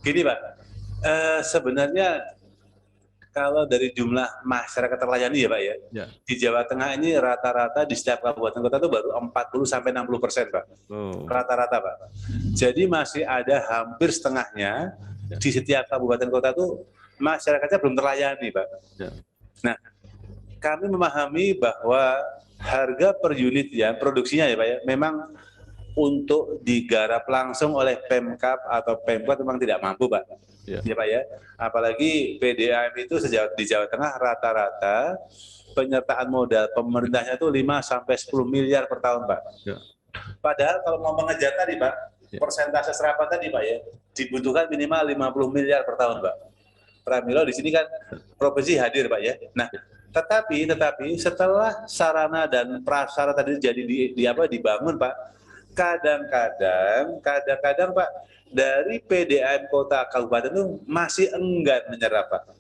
Gini Pak, sebenarnya kalau dari jumlah masyarakat terlayani ya Pak ya, Ya. di Jawa Tengah ini rata-rata di setiap kabupaten kota itu baru 40-60% Pak, Oh. rata-rata Pak. Jadi masih ada hampir setengahnya Ya. di setiap kabupaten kota itu masyarakatnya belum terlayani Pak. Ya. Nah, kami memahami bahwa harga per unit ya, produksinya ya Pak ya, memang untuk digarap langsung oleh Pemkab atau Pemkot memang tidak mampu Pak. Ya. Ya Pak ya, apalagi PDAM itu di Jawa Tengah rata-rata penyertaan modal pemerintahnya itu 5-10 miliar per tahun Pak. Ya. Padahal kalau mau mengejar tadi Pak, Ya. persentase serapan tadi Pak ya, dibutuhkan minimal 50 miliar per tahun Pak. Pramilo di sini kan provinsi hadir Pak ya. Nah, tetapi setelah sarana dan prasarana tadi jadi dibangun Pak, kadang-kadang Pak dari PDAM kota kabupaten itu masih enggan menyerap Pak.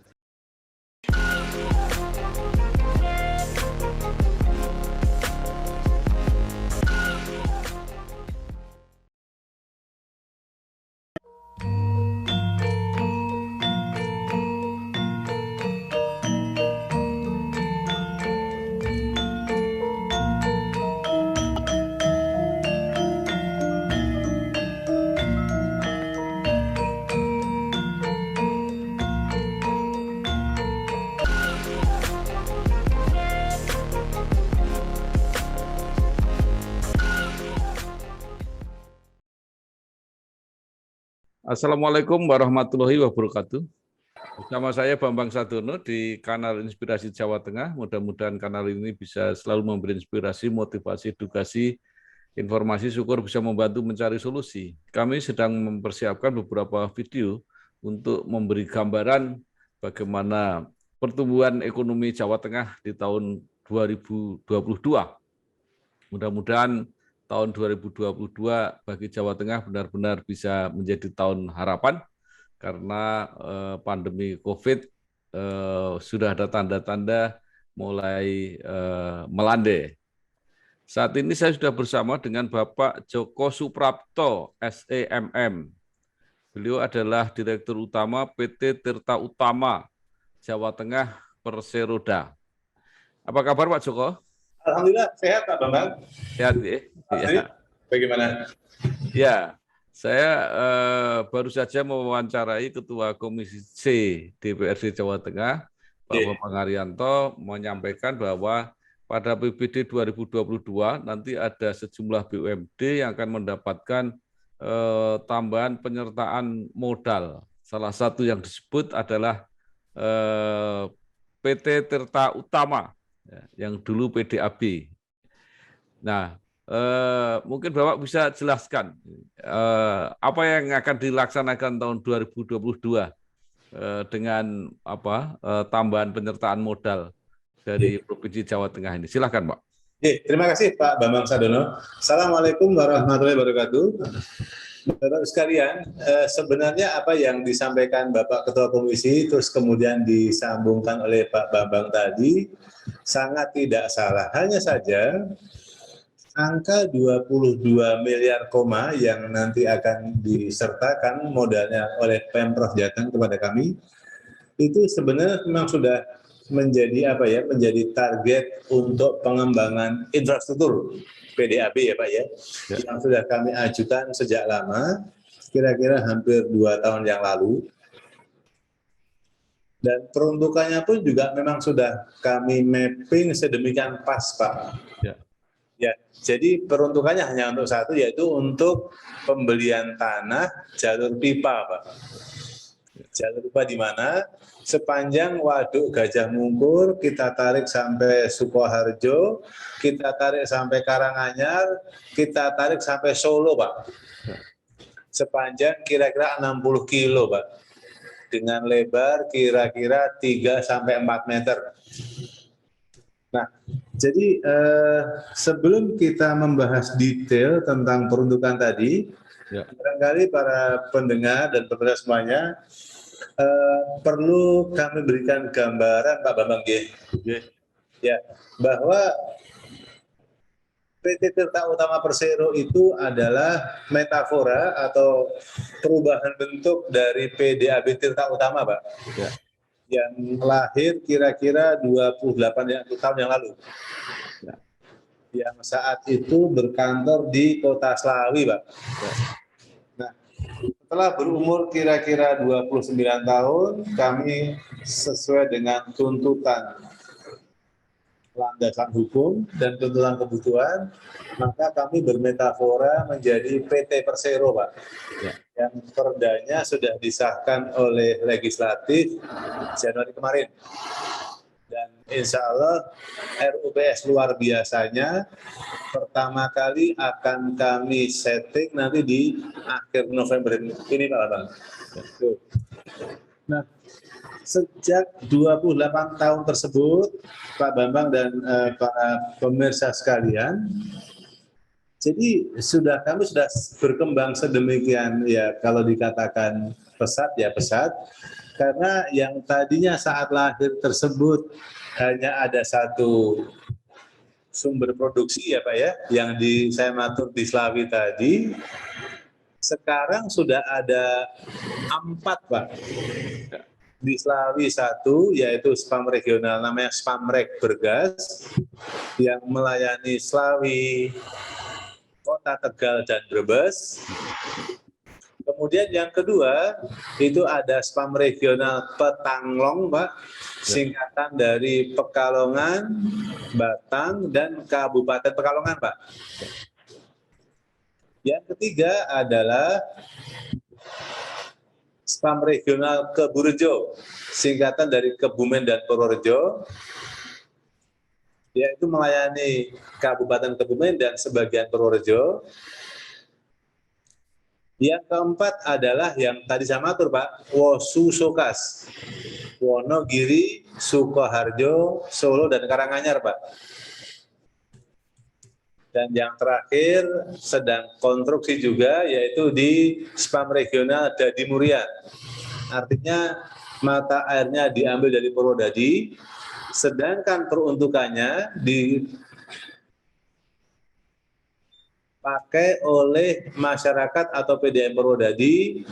Assalamualaikum warahmatullahi wabarakatuh. Bersama saya Bambang Sadono di kanal Inspirasi Jawa Tengah. Mudah-mudahan kanal ini bisa selalu memberi inspirasi, motivasi, edukasi, informasi, syukur bisa membantu mencari solusi. Kami sedang mempersiapkan beberapa video untuk memberi gambaran bagaimana pertumbuhan ekonomi Jawa Tengah di tahun 2022. Mudah-mudahan tahun 2022 bagi Jawa Tengah benar-benar bisa menjadi tahun harapan, karena pandemi COVID sudah ada tanda-tanda mulai melandai. Saat ini saya sudah bersama dengan Bapak Joko Suprapto, SEMM. Beliau adalah Direktur Utama PT Tirta Utama Jawa Tengah Perseroda. Apa kabar Pak Joko? Alhamdulillah sehat Pak Bambang. Sehat ya? Ya. Bagaimana? Ya, saya baru saja mewawancarai Ketua Komisi C DPRD Jawa Tengah, Pak Bambang Haryanto, menyampaikan bahwa pada PBD 2022 nanti ada sejumlah BUMD yang akan mendapatkan tambahan penyertaan modal. Salah satu yang disebut adalah PT Tirta Utama, yang dulu PDAB. Nah, mungkin Bapak bisa jelaskan apa yang akan dilaksanakan tahun 2022 dengan tambahan penyertaan modal dari Provinsi Jawa Tengah ini. Silakan, Pak. Terima kasih Pak Bambang Sadono. Assalamualaikum warahmatullahi wabarakatuh. Bapak sekalian, sebenarnya apa yang disampaikan Bapak Ketua Komisi terus kemudian disambungkan oleh Pak Bambang tadi sangat tidak salah. Hanya saja angka 22 miliar koma yang nanti akan disertakan modalnya oleh Pemprov Jateng kepada kami itu sebenarnya memang sudah menjadi menjadi target untuk pengembangan infrastruktur PDAB ya Pak ya, yang sudah kami ajukan sejak lama, kira-kira hampir 2 tahun yang lalu. Dan peruntukannya pun juga memang sudah kami mapping sedemikian pas Pak. Ya, jadi peruntukannya hanya untuk satu, yaitu untuk pembelian tanah jalur pipa Pak. Jalur pipa di mana sepanjang Waduk Gajah Mungkur kita tarik sampai Sukoharjo, kita tarik sampai Karanganyar, kita tarik sampai Solo Pak. Sepanjang kira-kira 60 kilo Pak. Dengan lebar kira-kira 3-4 meter. Nah, jadi sebelum kita membahas detail tentang peruntukan tadi, barangkali para pendengar dan pemirsa semuanya perlu kami berikan gambaran Pak Bambang ya, bahwa PT Tirta Utama Persero itu adalah metafora atau perubahan bentuk dari PDAB Tirta Utama, Pak. Ya. Yang lahir kira-kira 28 tahun yang lalu. Ya. Yang saat itu berkantor di Kota Slawi, Pak. Ya. Nah, setelah berumur kira-kira 29 tahun, kami sesuai dengan tuntutan landasan hukum dan tuntutan kebutuhan, maka kami bermetafora menjadi PT Persero, Pak. Ya. Yang perdanya sudah disahkan oleh legislatif Januari kemarin. Dan insya Allah RUPS luar biasanya pertama kali akan kami setting nanti di akhir November ini, Pak Bambang. Nah, sejak 28 tahun tersebut, Pak Bambang dan para pemirsa sekalian, jadi kami sudah berkembang sedemikian, ya kalau dikatakan pesat ya pesat, karena yang tadinya saat lahir tersebut hanya ada satu sumber produksi ya Pak ya, yang saya matur di Slawi tadi, sekarang sudah ada 4 Pak. Di Slawi 1 yaitu spam regional namanya Spamrek Bergas yang melayani Slawi, Kota Tegal dan Brebes. Kemudian yang kedua itu ada spam regional Petanglong, Pak, singkatan dari Pekalongan, Batang dan Kabupaten Pekalongan, Pak. Yang ketiga adalah spam regional Keburejo, singkatan dari Kebumen dan Purworejo, yaitu melayani Kabupaten Kebumen dan sebagian Purworejo. Yang keempat adalah yang tadi saya matur, Pak, Wosu Sokas, Wonogiri, Sukoharjo, Solo, dan Karanganyar, Pak. Dan yang terakhir sedang konstruksi juga, yaitu di spam regional Dadi Muria. Artinya mata airnya diambil dari Purwodadi, sedangkan peruntukannya dipakai oleh masyarakat atau PDAM Purwodadi.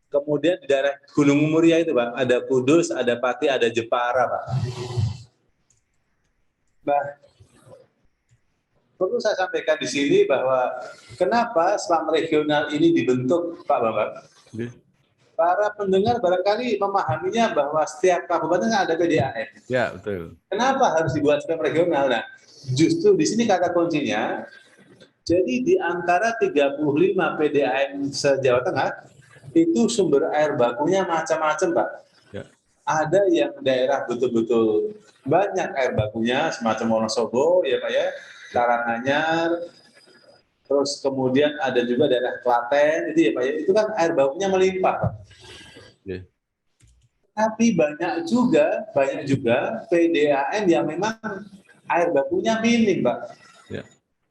Kemudian di daerah Gunung Muria itu, Pak, ada Kudus, ada Pati, ada Jepara, Pak. Perlu saya sampaikan di sini bahwa kenapa spam regional ini dibentuk, Pak Bambang? Para pendengar barangkali memahaminya bahwa setiap kabupaten ada PDAM. Ya, betul. Kenapa harus dibuat spam regional? Nah, justru di sini kata kuncinya, jadi di antara 35 PDAM se-Jawa Tengah, itu sumber air bakunya macam-macam, Pak. Ya. Ada yang daerah betul-betul banyak air bakunya, semacam Wonosobo, ya Pak ya, Karanganyar, terus kemudian ada juga daerah Klaten, itu ya Pak ya, itu kan air bakunya melimpah, Pak. Yeah. Tapi banyak juga PDAM yang memang air bakunya minim, Pak. Yeah.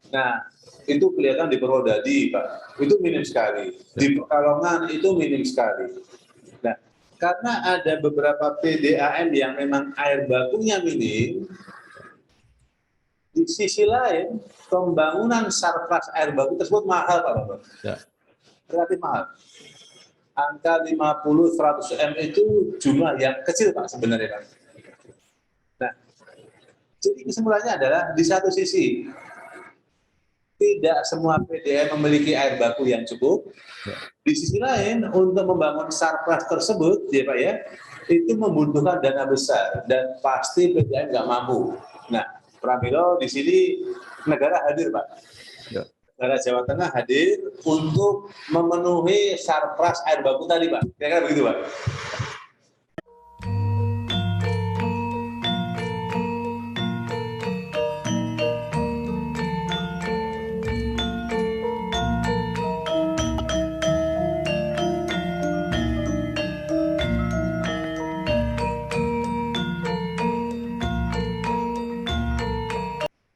Nah, itu kelihatan di Purwodadi, Pak, itu minim sekali. Yeah. Di Pekalongan itu minim sekali. Nah, karena ada beberapa PDAM yang memang air bakunya minim, di sisi lain, pembangunan sarpras air baku tersebut mahal, Pak Bapak. Ya. Relatif mahal. Angka 50-100 M itu jumlah yang kecil, Pak, sebenarnya, Pak. Nah, jadi kesimpulannya adalah, di satu sisi, tidak semua PDAM memiliki air baku yang cukup. Ya. Di sisi lain, untuk membangun sarpras tersebut, ya Pak ya, itu membutuhkan dana besar, dan pasti PDAM nggak mampu. Nah, Pramilo di sini negara hadir, Pak. Ya. Negara Jawa Tengah hadir untuk memenuhi sarpras air baku tadi, Pak. Kira-kira begitu, Pak.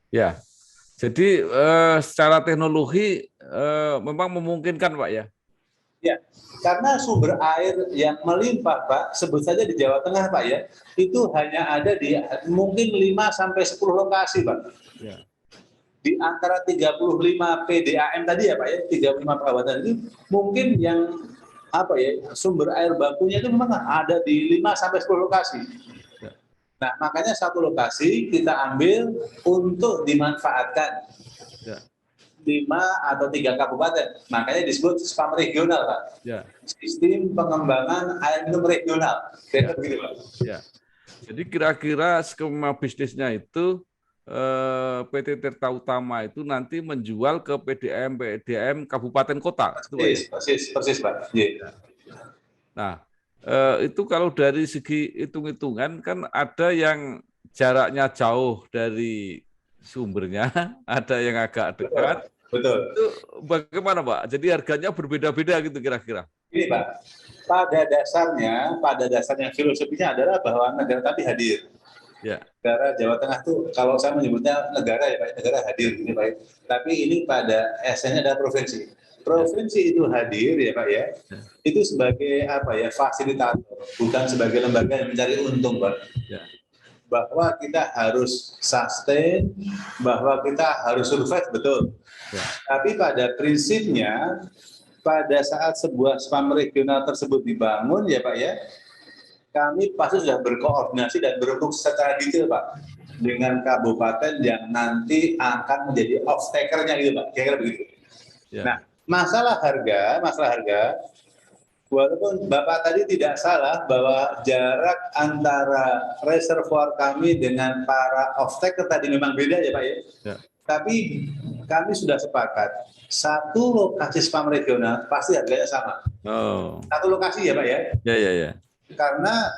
Ya, jadi secara teknologi memang memungkinkan, Pak ya? Ya, karena sumber air yang melimpah, Pak, sebut saja di Jawa Tengah, Pak ya, itu hanya ada di mungkin 5-10 lokasi, Pak. Ya. Di di antara 35 PDAM tadi ya Pak ya, 35 kabupaten itu mungkin yang sumber air bakunya itu memang ada di 5 sampai 10 lokasi. Nah, makanya satu lokasi kita ambil untuk dimanfaatkan. 5 atau 3 kabupaten. Makanya disebut SPAM regional, Pak. Sistem pengembangan air minum regional. Begitu, Pak. Jadi kira-kira skema bisnisnya itu PT Tirta Utama itu nanti menjual ke PDAM kabupaten kota. Persis, Pak. Nah, itu kalau dari segi hitung-hitungan kan ada yang jaraknya jauh dari sumbernya, ada yang agak dekat. Betul. Itu bagaimana, Pak? Jadi harganya berbeda-beda gitu kira-kira. Ini, Pak. Pada dasarnya filosofinya adalah bahwa negara tadi hadir. Negara Jawa Tengah itu kalau saya menyebutnya negara ya Pak, negara hadir ini Pak. Tapi ini pada esennya adalah provinsi. Provinsi itu hadir ya Pak ya. Itu sebagai fasilitator, bukan sebagai lembaga yang mencari untung Pak. Bahwa kita harus sustain, bahwa kita harus survive betul. Tapi pada prinsipnya pada saat sebuah SPAM regional tersebut dibangun ya Pak ya, kami pasti sudah berkoordinasi dan berembuk secara detail Pak dengan kabupaten yang nanti akan menjadi off-taker-nya gitu Pak, kira-kira begitu. Nah, masalah harga, walaupun Bapak tadi tidak salah bahwa jarak antara reservoir kami dengan para off-taker tadi memang beda ya Pak ya. Tapi kami sudah sepakat, satu lokasi SPAM regional pasti harganya sama. Satu lokasi ya Pak ya. Karena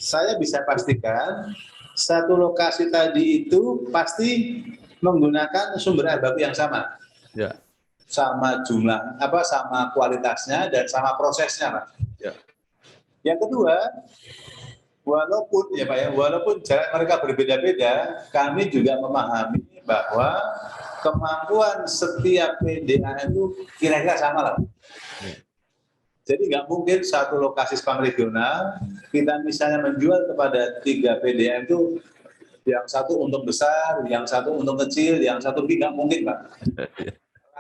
saya bisa pastikan satu lokasi tadi itu pasti menggunakan sumber air baku yang sama, sama jumlah, sama kualitasnya dan sama prosesnya, Pak. Yang kedua, walaupun jarak mereka berbeda-beda, kami juga memahami bahwa kemampuan setiap PDAM itu kira-kira sama lah. Jadi nggak mungkin satu lokasi SPAM regional kita misalnya menjual kepada 3 PDAM itu yang satu untung besar, yang satu untung kecil, yang satu nggak mungkin Pak.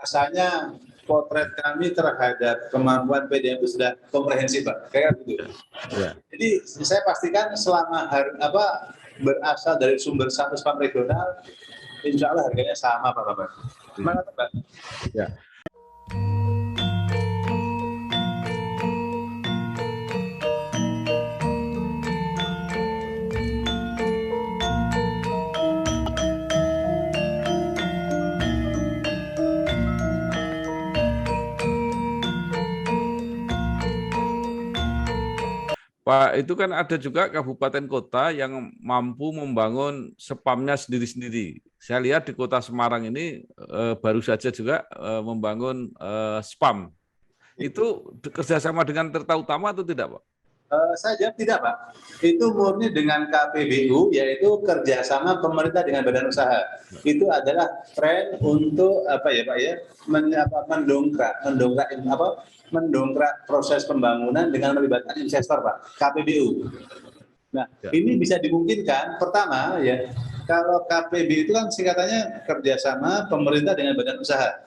Rasanya potret kami terhadap kemampuan PDAM itu sudah komprehensif Pak. Kayak gitu. Jadi saya pastikan selama berasal dari sumber satu SPAM regional, insya Allah harganya sama Pak Bapak. Gimana Pak? Pak, itu kan ada juga kabupaten kota yang mampu membangun SPAM-nya sendiri-sendiri. Saya lihat di kota Semarang ini baru saja juga membangun SPAM. Itu kerjasama dengan Tirta Utama atau tidak, Pak? Saya jawab tidak, Pak. Itu murni dengan KPBU, yaitu kerjasama pemerintah dengan badan usaha. Itu adalah tren untuk mendongkrak proses pembangunan dengan melibatkan investor, Pak. KPBU. Nah, ini bisa dimungkinkan. Pertama, ya, kalau KPBU itu kan singkatannya kerjasama pemerintah dengan badan usaha.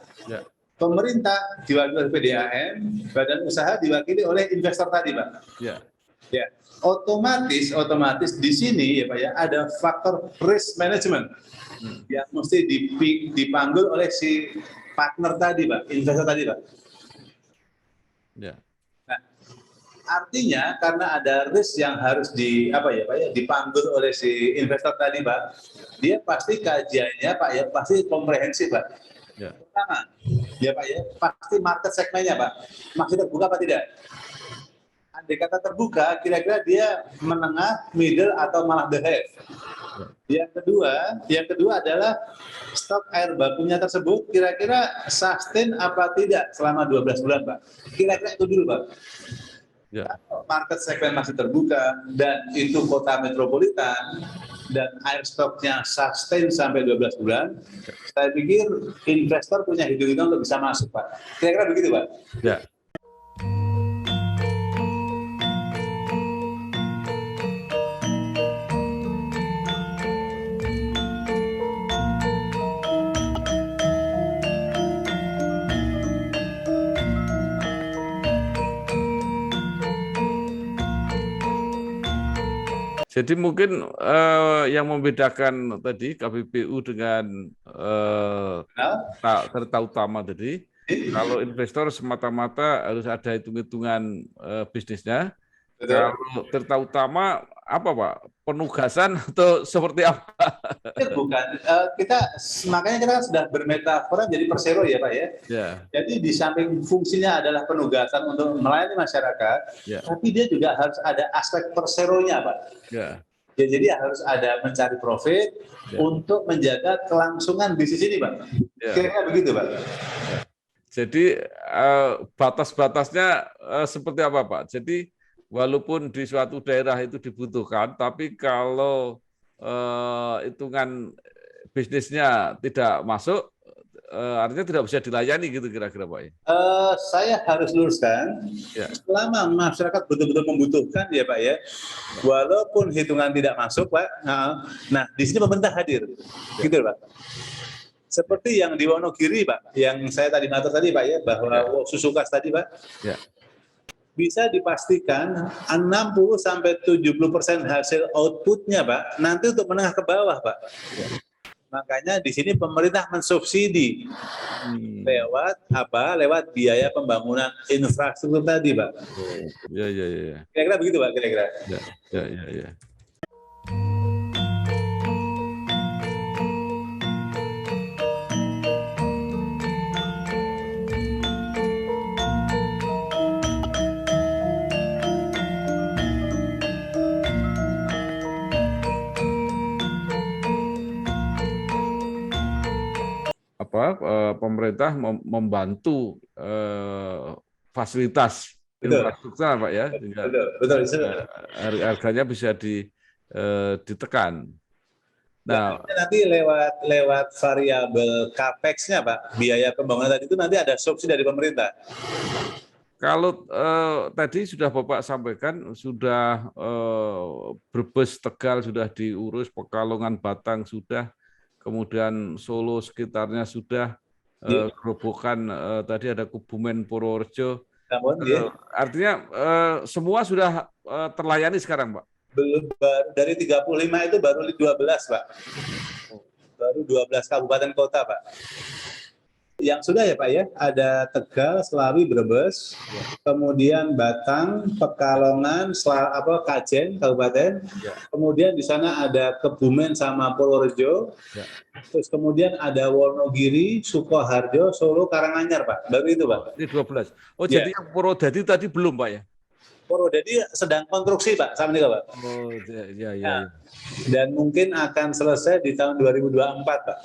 Pemerintah diwakili oleh PDAM, badan usaha diwakili oleh investor tadi, Pak. Ya, otomatis di sini ya Pak ya ada faktor risk management yang mesti dipanggil oleh si partner tadi, Pak, investor tadi, Pak. Nah, artinya karena ada risk yang harus dipanggil oleh si investor tadi, Pak, dia pasti kajiannya Pak ya pasti komprehensif, Pak. Pertama, ya Pak ya, pasti market segmennya, Pak. Masih terbuka apa tidak? Andai kata terbuka, kira-kira dia menengah, middle, atau malah the half. Yang kedua adalah stok air bakunya tersebut kira-kira sustain apa tidak selama 12 bulan, Pak. Kira-kira itu dulu, Pak. Kalau market segmen masih terbuka dan itu kota metropolitan dan air stoknya sustain sampai 12 bulan, saya pikir investor punya hitung-hitungan untuk bisa masuk, Pak. Kira-kira begitu, Pak. Jadi mungkin yang membedakan tadi KPBU dengan serta utama tadi, kalau investor semata-mata harus ada hitung-hitungan bisnisnya. Betul. Kalau serta utama apa Pak? Penugasan atau seperti apa? Bukan. Makanya kita sudah bermetafora jadi persero ya Pak ya. Ya. Jadi di samping fungsinya adalah penugasan untuk melayani masyarakat, Ya. tapi dia juga harus ada aspek perseronya Pak. Ya. Ya, jadi harus ada mencari profit untuk menjaga kelangsungan bisnis ini Pak. Kira-kira begitu Pak. Jadi batas-batasnya seperti apa Pak? Jadi walaupun di suatu daerah itu dibutuhkan, tapi kalau hitungan bisnisnya tidak masuk, artinya tidak bisa dilayani gitu kira-kira Pak? Saya harus luruskan, selama masyarakat betul-betul membutuhkan ya Pak ya, walaupun hitungan tidak masuk Pak, nah di sini pemerintah hadir, gitu Pak. Seperti yang di Wonogiri Pak, yang saya tadi ngatur tadi Pak ya, bahwa Susukas tadi Pak, bisa dipastikan 60-70% hasil outputnya Pak, nanti untuk menengah ke bawah Pak. Makanya di sini pemerintah mensubsidi lewat biaya pembangunan infrastruktur tadi Pak. Ya. Kira-kira begitu Pak, kira-kira. Ya. Pemerintah membantu fasilitas infrastruktur Pak ya, betul. Harganya bisa ditekan. Nah, nanti lewat variabel capex-nya Pak, biaya pembangunan tadi itu nanti ada subsidi dari pemerintah. Kalau tadi sudah Bapak sampaikan, sudah Brebes Tegal sudah diurus, Pekalongan Batang sudah, kemudian Solo sekitarnya sudah, Gerobokan tadi ada Kebumen Purworejo. Artinya semua sudah terlayani sekarang Pak? Belum, dari 35 itu baru 12 Pak. Baru 12 kabupaten kota Pak. Yang sudah ya Pak ya, ada Tegal, Slawi, Brebes, kemudian Batang, Pekalongan, Kajen, Kabupaten, kemudian di sana ada Kebumen sama Purworejo, terus kemudian ada Wonogiri, Sukoharjo, Solo, Karanganyar Pak, baru itu Pak. Ini 12. Oh jadi yang Purwodadi tadi belum Pak ya? Purwodadi sedang konstruksi Pak, sama juga Pak. Oh ya. Dan mungkin akan selesai di tahun 2024 Pak.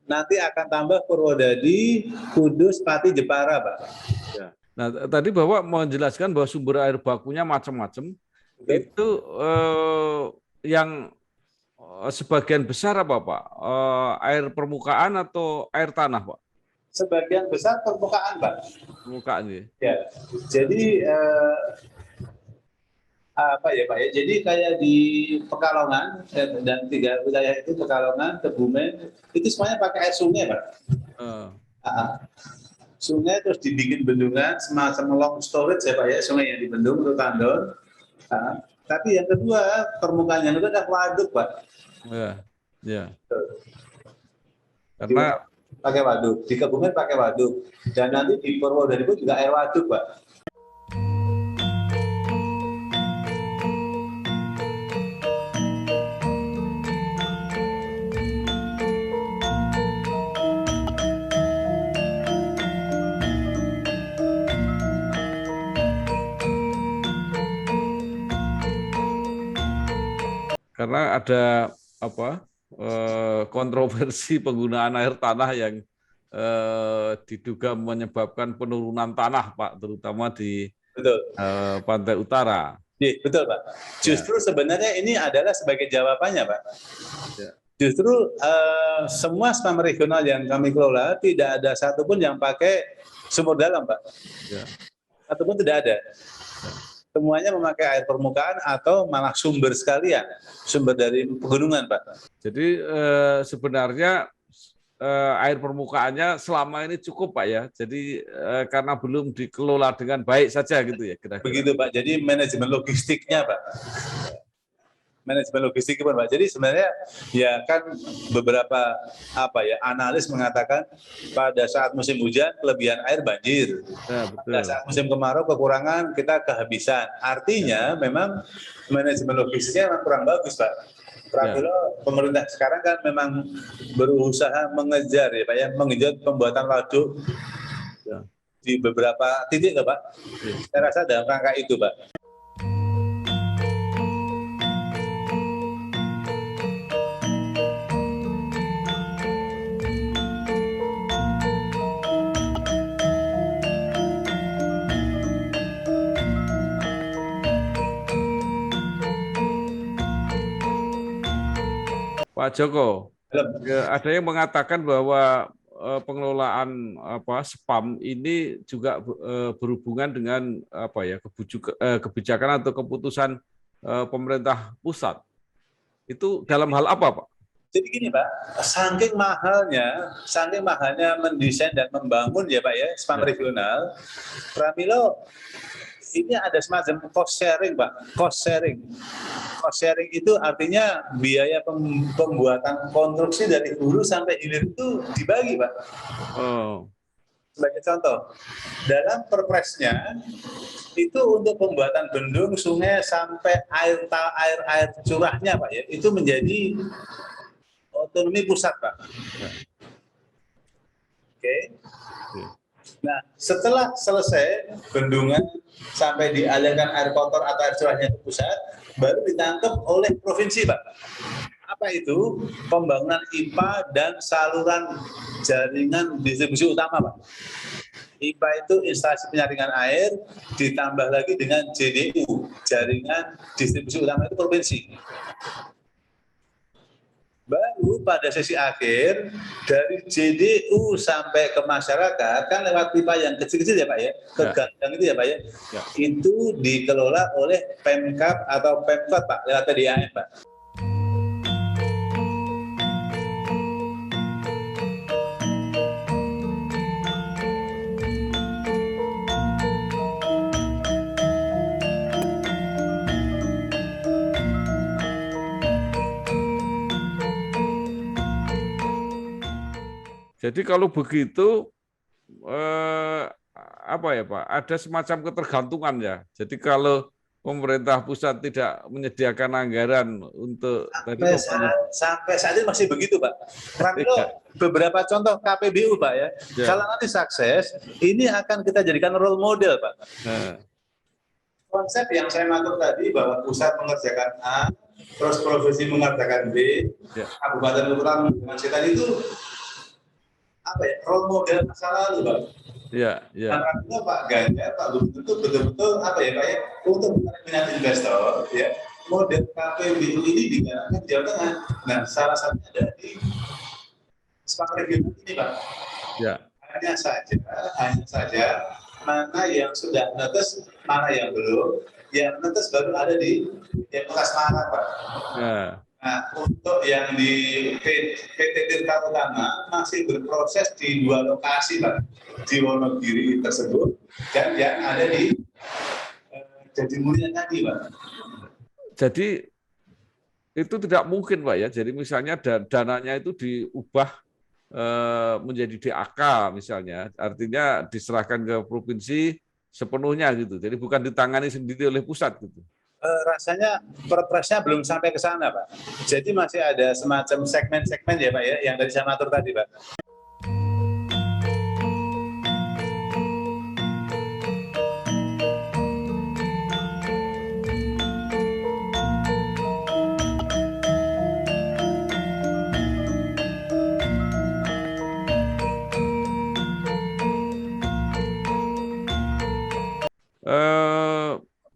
Nanti akan tambah Purwodadi, Kudus, Pati, Jepara, Pak. Nah, tadi Bapak menjelaskan bahwa sumber air bakunya macam-macam. Itu yang sebagian besar apa Pak? Air permukaan atau air tanah Pak? Sebagian besar permukaan Pak. Permukaan ya. Jadi Pak ya, jadi kayak di Pekalongan dan 3 wilayah itu, Pekalongan, Kebumen, itu semuanya pakai air sungai Pak. Sungai terus dibikin bendungan, semacam long storage ya Pak ya, sungai yang dibendung untuk tandon. Tapi yang kedua, permukaan yang kedua adalah waduk Pak. Ya. Karena pakai waduk, di Kebumen pakai waduk, dan nanti di Purwodadi pun juga air waduk Pak. Karena ada kontroversi penggunaan air tanah yang diduga menyebabkan penurunan tanah Pak, terutama di pantai utara. Betul Pak. Justru sebenarnya ini adalah sebagai jawabannya Pak. Justru semua spam regional yang kami kelola tidak ada satupun yang pakai sumur dalam Pak. Satupun tidak ada. Semuanya memakai air permukaan atau malah sumber sekalian, sumber dari pegunungan Pak. Jadi sebenarnya air permukaannya selama ini cukup Pak ya. Jadi karena belum dikelola dengan baik saja gitu ya kira-kira. Begitu Pak. Jadi manajemen logistiknya Pak. manajemen logistik pun Pak. Jadi sebenarnya ya kan beberapa analis mengatakan pada saat musim hujan kelebihan air banjir. Ya, betul. Pada saat musim kemarau kekurangan kita kehabisan. Artinya memang manajemen logistiknya memang kurang bagus Pak. Pramilo pemerintah sekarang kan memang berusaha mengejar ya Pak ya, mengenjot pembuatan waduk di beberapa titik loh Pak. Saya rasa dalam rangka itu Pak. Pak Joko, ada yang mengatakan bahwa pengelolaan spam ini juga berhubungan dengan kebijakan atau keputusan pemerintah pusat. Itu dalam hal apa, Pak? Jadi gini Pak, saking mahalnya mendesain dan membangun ya Pak ya spam regional, Pramilo ini ada semacam cost sharing Pak, cost sharing. Cost sharing itu artinya biaya pembuatan konstruksi dari hulu sampai hilir itu dibagi Pak. Sebagai contoh, dalam perpresnya itu untuk pembuatan bendung, sungai sampai air curahnya Pak ya, itu menjadi otonomi pusat Pak. Oke. Nah, setelah selesai bendungan sampai dialirkan air kotor atau air curahnya ke pusat, baru ditangkap oleh provinsi, Pak. Apa itu? Pembangunan IPA dan saluran jaringan distribusi utama, Pak. IPA itu instalasi penyaringan air, ditambah lagi dengan JDU, jaringan distribusi utama itu provinsi. Baru pada sesi akhir dari JDU sampai ke masyarakat kan lewat pipa yang kecil-kecil ya Pak ya, ke ganggang itu ya Pak ya, itu dikelola oleh Pemkab atau Pemkot Pak, lewat PDAM Pak. Jadi kalau begitu Pak? Ada semacam ketergantungan ya. Jadi kalau pemerintah pusat tidak menyediakan anggaran untuk sampai saat ini masih begitu Pak. Pramilo beberapa contoh KPBU Pak ya. Kalau nanti sukses, ini akan kita jadikan role model Pak. Konsep yang saya maksud tadi bahwa pusat mengerjakan A, terus provinsi mengerjakan B, kabupaten kota mengerjakan C tadi itu role model masa lalu, Pak. Karena Pak Ganjar, Pak Gubernur itu betul-betul Pak ya, untuk menarik investor, ya, model KPBU ini digarapkan di Jawa Tengah. Nah, salah satunya ada di spam regional ini, Pak. Hanya saja mana yang sudah menetes, mana yang belum. Yang menetes baru ada di Kota Semarang, Pak. Nah, untuk yang di PT Tirta Utama masih berproses di 2 lokasi, Pak, di Wonogiri tersebut dan yang ada di Jatimulia tadi, Pak. Jadi itu tidak mungkin, Pak ya. Jadi misalnya dananya itu diubah menjadi DAK misalnya, artinya diserahkan ke provinsi sepenuhnya gitu. Jadi bukan ditangani sendiri oleh pusat gitu. Rasanya perpresnya belum sampai ke sana, Pak. Jadi masih ada semacam segmen-segmen ya, Pak ya, yang dari saya atur tadi, Pak.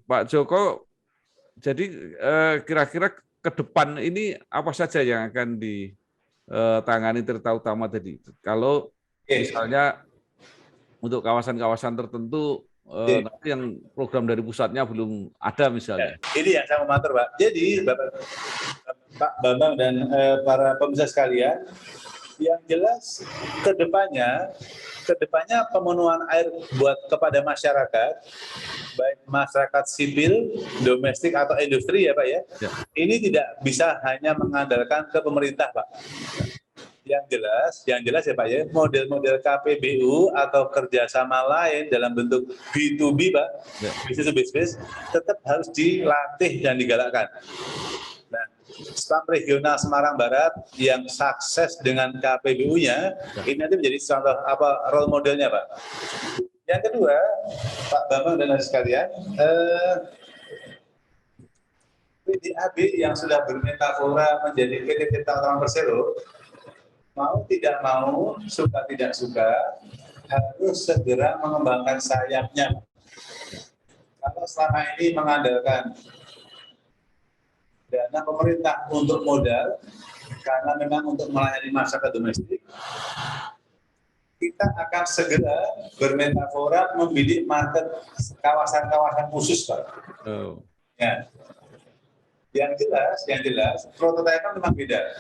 Pak Joko, jadi kira-kira ke depan ini apa saja yang akan ditangani Tirta Utama tadi? Kalau misalnya untuk kawasan-kawasan tertentu nanti yang program dari pusatnya belum ada misalnya. Ini yang saya mau matur, Pak. Jadi Pak Bambang dan para pemirsa sekalian, Yang jelas kedepannya pemenuhan air buat kepada masyarakat, baik masyarakat sipil, domestik atau industri ya Pak ya. Ini tidak bisa hanya mengandalkan ke pemerintah Pak. Yang jelas ya Pak ya, model-model KPBU atau kerjasama lain dalam bentuk B2B Pak, business to business, tetap harus dilatih dan digalakkan. Nah, Spam Regional Semarang Barat yang sukses dengan KPBU-nya, ini nanti menjadi contoh role modelnya Pak. Yang kedua, Pak Bambang dan adik sekalian, PDAB yang sudah bermetafora menjadi PT Tirta Utama Persero, mau tidak mau, suka tidak suka, harus segera mengembangkan sayapnya. Kalau selama ini mengandalkan dana pemerintah untuk modal, karena memang untuk melayani masyarakat domestik, kita akan segera bermetafora membidik market kawasan-kawasan khusus, Pak. Ya. Yang jelas, prototipe memang beda.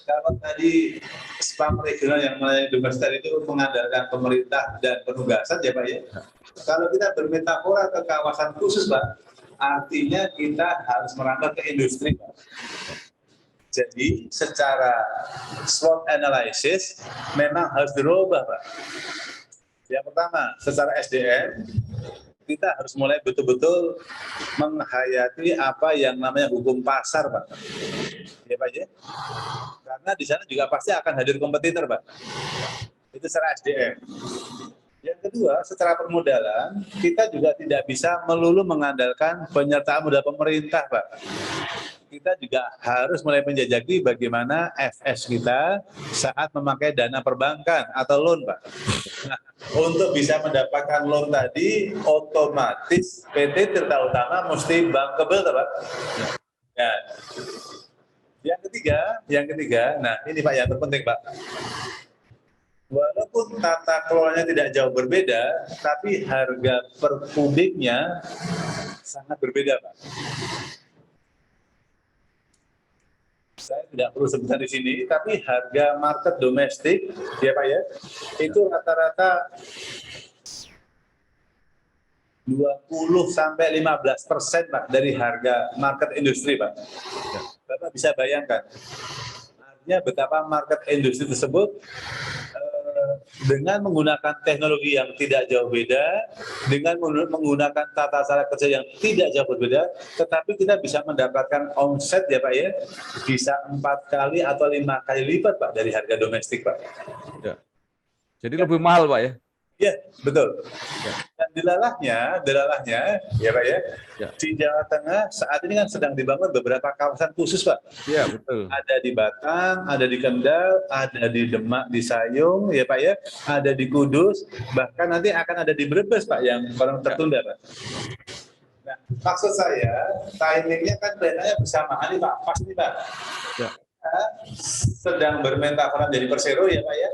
Kalau tadi Spam regional yang melayani domestik itu mengandalkan pemerintah dan penugasan, ya Pak ya. Kalau kita bermetafora ke kawasan khusus, Pak, artinya kita harus merambah ke industri, Pak. Jadi secara SWOT analysis memang harus dirubah, Pak. Yang pertama, secara SDM, kita harus mulai betul-betul menghayati apa yang namanya hukum pasar, Pak. Ya, Pak ya. Karena di sana juga pasti akan hadir kompetitor, Pak. Itu secara SDM. Yang kedua, secara permodalan, kita juga tidak bisa melulu mengandalkan penyertaan modal pemerintah, Pak. Kita juga harus mulai menjajaki bagaimana FS kita saat memakai dana perbankan atau loan, Pak. Nah, untuk bisa mendapatkan loan tadi, otomatis PT Tirta Utama mesti bankable, Pak. Ya. Yang ketiga, nah ini Pak yang terpenting, Pak. Walaupun tata kelolanya tidak jauh berbeda, tapi harga per kubiknya sangat berbeda, Pak. Saya tidak perlu sebutkan di sini, tapi harga market domestik, ya Pak ya, itu rata-rata 20-15% Pak dari harga market industri, Pak. Bapak bisa bayangkan, artinya betapa market industri tersebut dengan menggunakan teknologi yang tidak jauh beda, dengan menggunakan tata cara kerja yang tidak jauh berbeda, tetapi kita bisa mendapatkan omset ya Pak ya, bisa 4 kali atau 5 kali lipat Pak dari harga domestik Pak. Ya. Jadi lebih mahal Pak ya? Ya, betul. Ya. Dan delalahnya ya Pak ya, di Jawa Tengah saat ini kan sedang dibangun beberapa kawasan khusus Pak. Iya, betul. Ada di Batang, ada di Kendal, ada di Demak, di Sayung, ya Pak ya, ada di Kudus, bahkan nanti akan ada di Brebes Pak yang baru tertunda Pak. Nah, maksud saya, timingnya kan kelihatannya bersamaan nih Pak, pas nih Pak. Ya. Sedang bermetafora dari Persero ya Pak ya.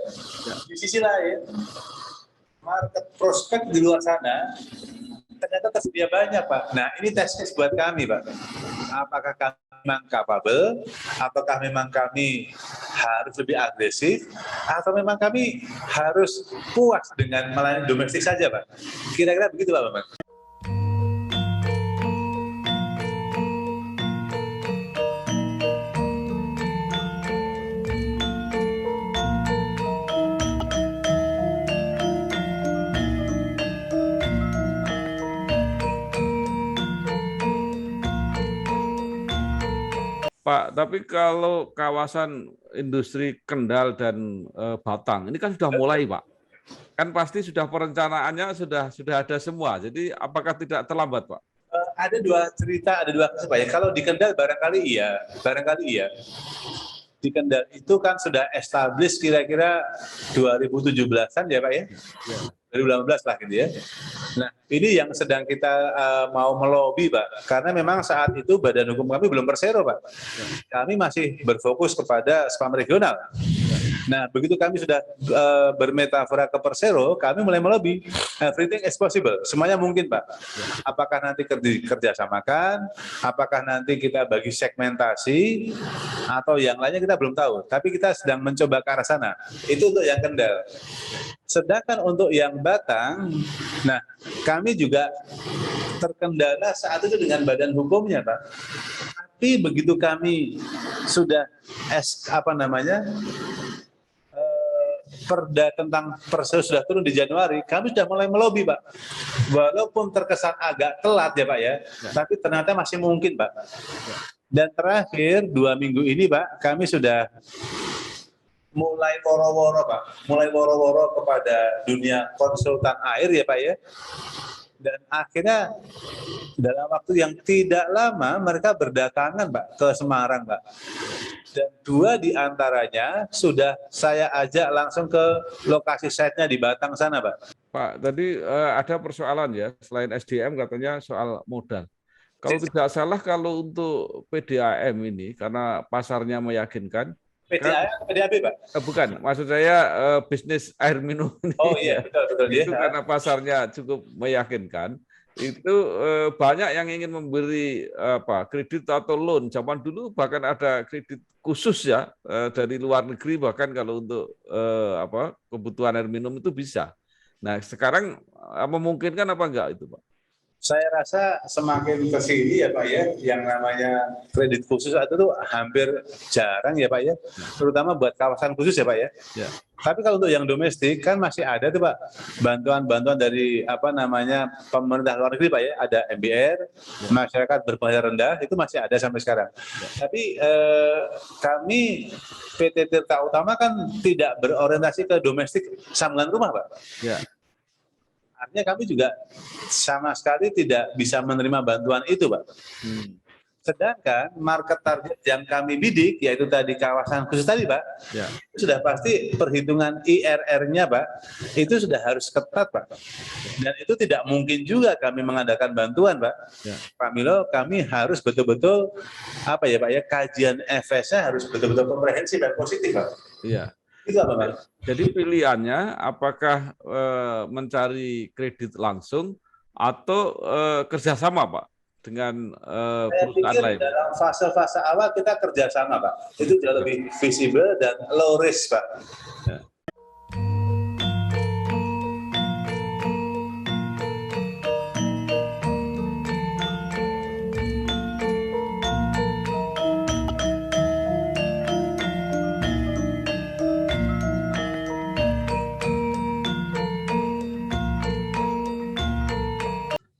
Di sisi lain, market prospek di luar sana ternyata tersedia banyak Pak. Nah ini tes case buat kami Pak. Apakah kami memang capable, ataukah memang kami harus lebih agresif, atau memang kami harus puas dengan melayani domestik saja Pak. Kira-kira begitu Pak Bambang. Pak, tapi kalau kawasan industri Kendal dan Batang, ini kan sudah mulai, Pak. Kan pasti sudah perencanaannya sudah ada semua. Jadi apakah tidak terlambat, Pak? Ada dua cerita, ada dua kasus, Pak ya. Kalau di Kendal barangkali iya. Di Kendal itu kan sudah establish kira-kira 2017-an ya Pak ya? 2018 lah gitu ya. Nah ini yang sedang kita mau melobi Pak, karena memang saat itu badan hukum kami belum Persero Pak. Kami masih berfokus kepada Spam regional. Nah, begitu kami sudah bermetafora ke Persero, kami mulai melobi. Everything is possible. Semuanya mungkin, Pak. Apakah nanti kerjasamakan, apakah nanti kita bagi segmentasi, atau yang lainnya kita belum tahu. Tapi kita sedang mencoba ke arah sana. Itu untuk yang Kendal. Sedangkan untuk yang Batang, nah kami juga terkendala saat itu dengan badan hukumnya, Pak. Tapi begitu kami sudah Perda tentang Persero sudah turun di Januari, kami sudah mulai melobi, Pak. Walaupun terkesan agak telat ya, Pak ya, tapi ternyata masih mungkin, Pak. Dan terakhir 2 minggu ini, Pak, kami sudah mulai woro-woro, Pak. Mulai woro-woro kepada dunia konsultan air ya, Pak ya. Dan akhirnya dalam waktu yang tidak lama mereka berdatangan, Pak, ke Semarang, Pak. Dan 2 di antaranya sudah saya ajak langsung ke lokasi site-nya di Batang sana, Pak. Pak, tadi ada persoalan ya, selain SDM katanya soal modal. Kalau tidak salah, kalau untuk PDAM ini, karena pasarnya meyakinkan, PDAB, Pak? Bukan, maksud saya bisnis air minum ini. Oh iya, betul. Itu karena pasarnya cukup meyakinkan, itu banyak yang ingin memberi kredit atau loan. Zaman dulu bahkan ada kredit khusus ya dari luar negeri, bahkan kalau untuk kebutuhan air minum itu bisa. Nah sekarang memungkinkan apa enggak itu, Pak? Saya rasa semakin ke sini ya, Pak ya, yang namanya kredit khusus itu tuh hampir jarang ya, Pak ya, terutama buat kawasan khusus ya, Pak ya. Tapi kalau untuk yang domestik kan masih ada tuh, Pak, bantuan-bantuan dari pemerintah luar negeri, Pak ya, ada MBR, masyarakat berpenghasilan rendah, itu masih ada sampai sekarang. Tapi kami PT Tirta Utama kan tidak berorientasi ke domestik sambungan rumah, Pak. Ya. Artinya kami juga sama sekali tidak bisa menerima bantuan itu, Pak. Sedangkan market target yang kami bidik, yaitu tadi kawasan khusus tadi, Pak, sudah pasti perhitungan IRR-nya, Pak, itu sudah harus ketat, Pak. Dan itu tidak mungkin juga kami mengadakan bantuan, Pak. Pak Milo, kami harus betul-betul, Pak ya, kajian FS-nya harus betul-betul komprehensif dan positif, Pak. Iya. Itu apa, Pak? Jadi pilihannya apakah mencari kredit langsung atau kerjasama, Pak, dengan perusahaan lain? Dalam fase-fase awal kita kerjasama, Pak. Itu jauh lebih visible dan low risk, Pak. Ya.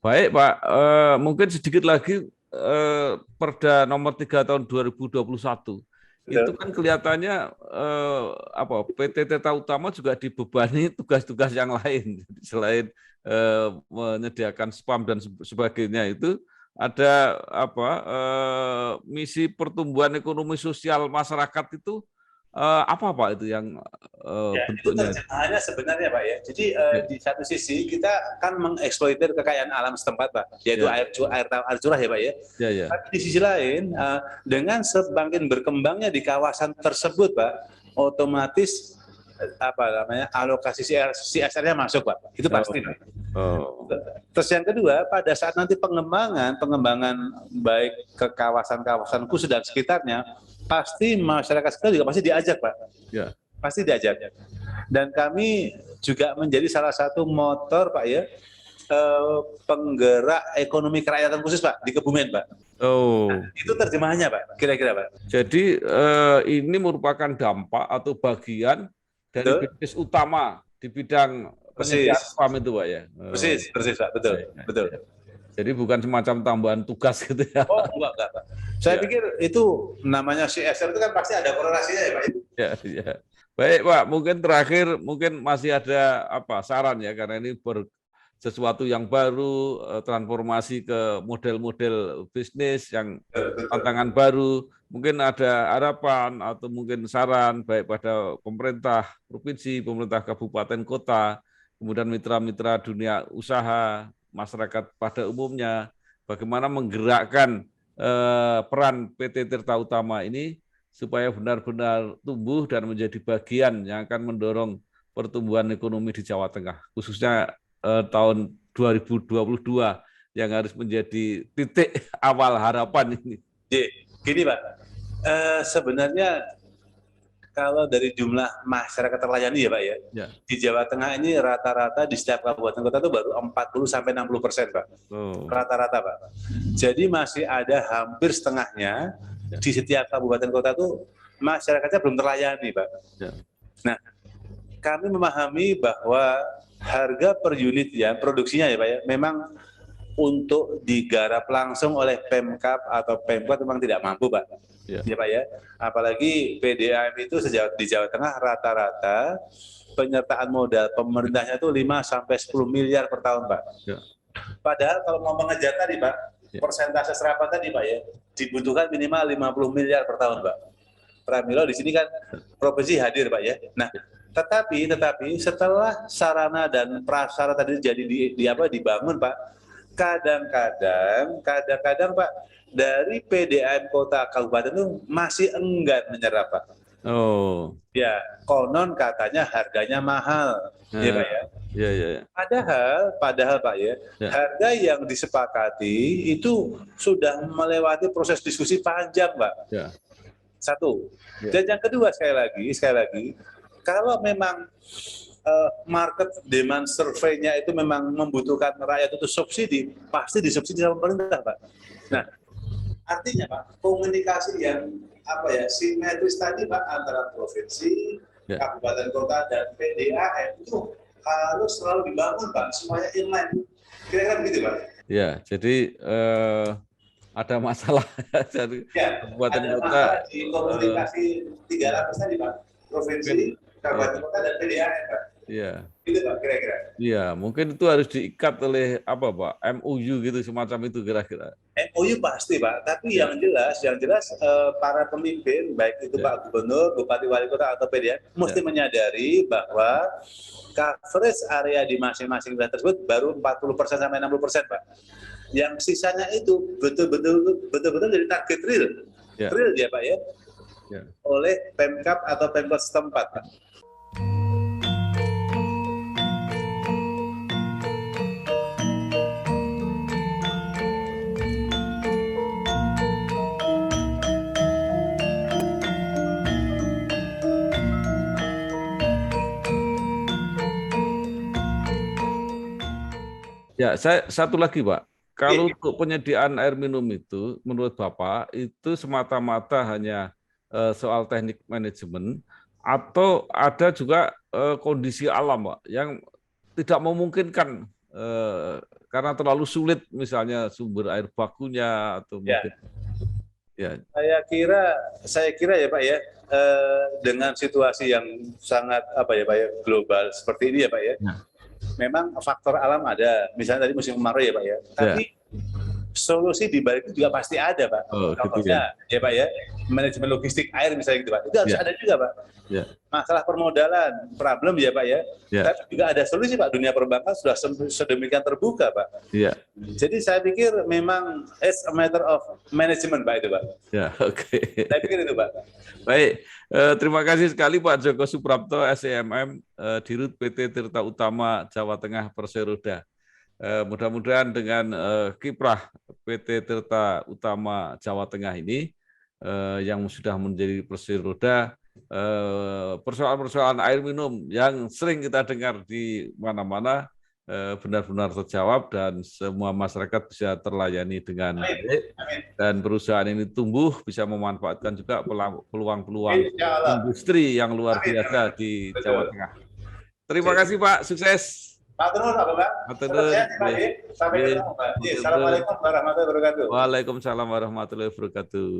Baik, Pak. Mungkin sedikit lagi Perda nomor 3 tahun 2021. Itu kan kelihatannya PT Tirta Utama juga dibebani tugas-tugas yang lain. Selain menyediakan spam dan sebagainya, itu ada misi pertumbuhan ekonomi sosial masyarakat itu apa, Pak, itu yang bentuknya? Itu terjemahannya sebenarnya, Pak ya. Jadi di satu sisi kita kan mengeksploitir kekayaan alam setempat, Pak, yaitu air curah ya, Pak ya. Tapi di sisi lain dengan semakin berkembangnya di kawasan tersebut, Pak, otomatis alokasi CSR-nya masuk, Pak. Itu pasti, Pak. Terus yang kedua, pada saat nanti pengembangan baik ke kawasan-kawasan khusus dan sekitarnya, pasti masyarakat sekitar juga pasti diajak, Pak. Ya. Pasti diajak. Dan kami juga menjadi salah satu motor, Pak ya, penggerak ekonomi kerakyatan khusus, Pak, di Kebumen, Pak. Nah, itu terjemahannya, Pak, kira-kira, Pak. Jadi ini merupakan dampak atau bagian dari bisnis utama di bidang penyediaan spam itu, Pak ya. Persis, Pak, betul. Jadi bukan semacam tambahan tugas gitu ya. Oh, enggak, Pak. Saya pikir itu namanya CSR itu kan pasti ada korelasinya ya, Pak. Ya. Baik, Pak, mungkin terakhir masih ada saran ya, karena ini sesuatu yang baru, transformasi ke model-model bisnis yang tantangan baru. Mungkin ada harapan atau mungkin saran baik pada pemerintah provinsi, pemerintah kabupaten kota, kemudian mitra-mitra dunia usaha, masyarakat pada umumnya, bagaimana menggerakkan peran PT Tirta Utama ini supaya benar-benar tumbuh dan menjadi bagian yang akan mendorong pertumbuhan ekonomi di Jawa Tengah, khususnya tahun 2022 yang harus menjadi titik awal harapan ini. Gini Pak, sebenarnya kalau dari jumlah masyarakat terlayani ya Pak ya, di Jawa Tengah ini rata-rata di setiap kabupaten kota itu baru 40-60% Pak, rata-rata Pak. Jadi masih ada hampir setengahnya di setiap kabupaten kota itu masyarakatnya belum terlayani Pak. Nah, kami memahami bahwa harga per unit ya, produksinya ya Pak ya, memang untuk digarap langsung oleh Pemkab atau Pemkot memang tidak mampu Pak. Ya Pak ya, apalagi PDAM itu di Jawa Tengah rata-rata penyertaan modal pemerintahnya itu 5-10 miliar per tahun Pak. Padahal kalau mau mengejar tadi Pak, persentase serapan tadi Pak ya, dibutuhkan minimal 50 miliar per tahun Pak. Pramilo di sini kan provinsi hadir Pak ya. Nah, tetapi setelah sarana dan prasarana tadi jadi dibangun Pak, kadang-kadang Pak dari PDAM kota kabupaten itu masih enggan menyerap Pak. Ya, konon katanya harganya mahal, ya Pak ya. Padahal Pak ya, harga yang disepakati itu sudah melewati proses diskusi panjang Pak. Satu. Dan yang kedua sekali lagi, kalau memang market demand survei-nya itu memang membutuhkan rakyat itu subsidi, pasti disubsidi sama pemerintah, Pak. Nah, artinya Pak, komunikasi yang simetris tadi Pak antara provinsi, kabupaten kota dan PDAM itu harus selalu dibangun Pak, supaya inline. Kira-kira begitu Pak. Ya, jadi ada masalah dari kabupaten kota. Masalah di komunikasi 300 tadi Pak, provinsi, kabupaten kota dan PDAM Pak. Iya. Itu Pak kira-kira. Iya, mungkin itu harus diikat oleh apa Pak? MOU gitu semacam itu kira-kira. MOU pasti Pak, tapi yang jelas para pemimpin baik itu Pak Gubernur, Bupati Wali Kota atau PDAM mesti menyadari bahwa coverage area di masing-masing wilayah tersebut baru 40% sampai 60% Pak. Yang sisanya itu betul-betul jadi target real. Real ya Pak ya. Oleh Pemkab atau Pemkot setempat Pak. Ya, saya satu lagi Pak. Kalau untuk penyediaan air minum itu, menurut Bapak, itu semata-mata hanya soal teknik manajemen, atau ada juga kondisi alam Pak, yang tidak memungkinkan karena terlalu sulit misalnya sumber air bakunya, atau mungkin... Saya kira ya Pak ya, dengan situasi yang sangat global seperti ini ya Pak ya. Memang faktor alam ada, misalnya tadi musim kemarau ya Pak ya, tapi solusi di balik itu juga pasti ada Pak. Contohnya ya Pak ya, manajemen logistik air misalnya gitu Pak, itu harus ada juga Pak. Masalah permodalan, problem ya Pak ya, tapi juga ada solusi Pak, dunia perbankan sudah sedemikian terbuka Pak. Jadi saya pikir memang it's a matter of management Pak itu Pak. Saya pikir itu Pak. Baik, terima kasih sekali Pak Joko Suprapto, SEMM, Dirut PT Tirta Utama Jawa Tengah Perseroda. Mudah-mudahan dengan kiprah PT Tirta Utama Jawa Tengah ini yang sudah menjadi Perseroda, persoalan-persoalan air minum yang sering kita dengar di mana-mana benar-benar terjawab dan semua masyarakat bisa terlayani dengan baik, dan perusahaan ini tumbuh, bisa memanfaatkan juga peluang-peluang industri yang luar biasa di Jawa Tengah. Terima kasih Pak, sukses. Pak Tenur, Pak. Sampai ketemu Pak. Assalamualaikum warahmatullahi wabarakatuh. Waalaikumsalam warahmatullahi wabarakatuh.